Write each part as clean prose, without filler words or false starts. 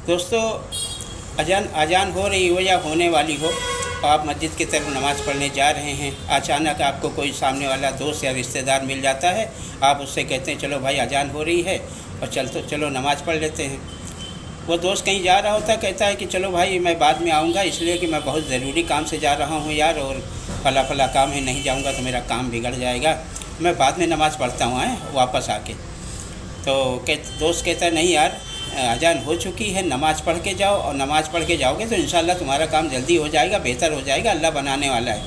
दोस्तों, अजान हो रही हो या होने वाली हो, आप मस्जिद की तरफ नमाज़ पढ़ने जा रहे हैं, अचानक आपको कोई सामने वाला दोस्त या रिश्तेदार मिल जाता है। आप उससे कहते हैं चलो भाई अजान हो रही है और चलो नमाज़ पढ़ लेते हैं। वो दोस्त कहीं जा रहा होता, कहता है कि चलो भाई मैं बाद में आऊँगा, इसलिए कि मैं बहुत ज़रूरी काम से जा रहा हूँ यार, और फला काम है, नहीं जाऊँगा तो मेरा काम बिगड़ जाएगा, मैं बाद में नमाज़ पढ़ता हूँ वापस आके। तो दोस्त कहता है नहीं यार, अजान हो चुकी है, नमाज़ पढ़ के जाओ, और नमाज़ पढ़ के जाओगे तो इंशाअल्लाह तुम्हारा काम जल्दी हो जाएगा, बेहतर हो जाएगा, अल्लाह बनाने वाला है।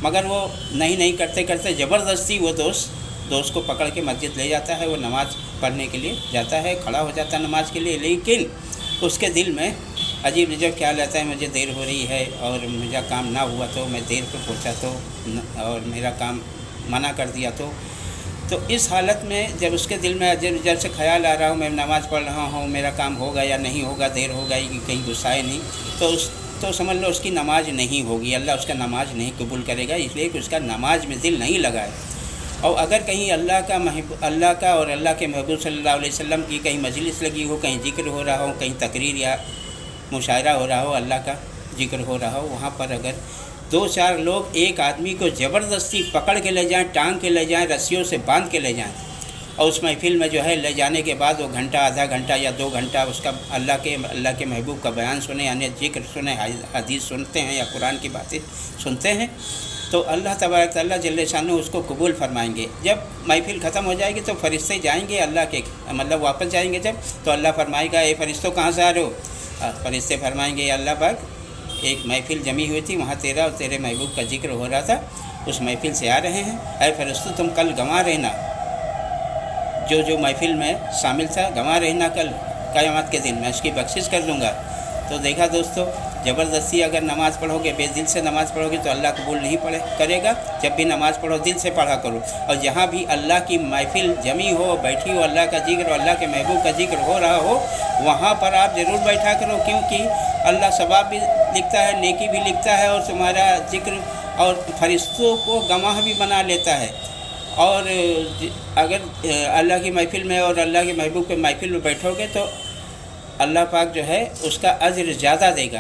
मगर वो नहीं करते करते ज़बरदस्ती वो दोस्त को पकड़ के मस्जिद ले जाता है। वो नमाज़ पढ़ने के लिए जाता है, खड़ा हो जाता है नमाज के लिए, लेकिन उसके दिल में अजीब अजीब ख्याल आता है, मुझे देर हो रही है और मेरा काम ना हुआ तो, मैं देर पे पहुंचा तो, और मेरा काम मना कर दिया तो इस हालत में जब उसके दिल में अजब से ख्याल आ रहा हूँ, मैं नमाज़ पढ़ रहा हूँ, मेरा काम होगा या नहीं होगा, देर हो गई, कहीं गुस्साए नहीं, तो समझ लो उसकी नमाज नहीं होगी, अल्लाह उसका नमाज नहीं कबूल करेगा, इसलिए कि उसका नमाज में दिल नहीं लगा है। और अगर कहीं अल्लाह का और अल्लाह के महबूब सल्लल्लाहु अलैहि वसल्लम की कहीं मजलिस लगी हो, कहीं जिक्र हो रहा हो, कहीं तकरीर या मुशायरा हो रहा हो, अल्लाह का जिक्र हो रहा हो, वहाँ पर अगर 2-4 लोग एक आदमी को ज़बरदस्ती पकड़ के ले जाएं, टांग के ले जाएं, रस्सियों से बांध के ले जाएं, और उस महफिल में जो है ले जाने के बाद वो घंटा, आधा घंटा या 2 घंटा उसका अल्लाह के महबूब का बयान सुने, यानी जिक्र सुने, हदीस सुनते हैं या कुरान की बातें सुनते हैं, तो अल्लाह तबारक तआला जल्ले शानो उसको कबूल फरमाएंगे। जब महफिल ख़त्म हो जाएगी तो फरिश्ते जाएंगे अल्लाह के, मतलब वापस जाएंगे जब, तो अल्लाह फरमाएगा ए फरिश्तों कहाँ से आ रहे हो? फरिश्ते फरमाएंगे अल्लाह पाक, एक महफिल जमी हुई थी, वहाँ तेरा और तेरे महबूब का जिक्र हो रहा था, उस महफिल से आ रहे हैं। ऐ फरिश्तों तुम कल गंवा रहना, जो महफिल में शामिल था गंवा रहना, कल क़यामत के दिन मैं उसकी बख्शिश कर दूँगा। तो देखा दोस्तों, ज़बरदस्ती अगर नमाज़ पढ़ोगे, बेदिल से नमाज़ पढ़ोगे तो अल्लाह कबूल नहीं करेगा। जब भी नमाज़ पढ़ो दिल से पढ़ा करो, और जहाँ भी अल्लाह की महफिल जमी हो, बैठी हो, अल्लाह का जिक्र और अल्लाह के महबूब का जिक्र हो रहा हो, वहाँ पर आप ज़रूर बैठा करो, क्योंकि अल्लाह सवाब भी लिखता है, नेकी भी लिखता है, और तुम्हारा जिक्र और फरिश्तों को गवाह भी बना लेता है। और अगर अल्लाह की महफिल में और अल्लाह के महबूब के महफिल में बैठोगे तो अल्लाह पाक जो है उसका अज्र ज़्यादा देगा।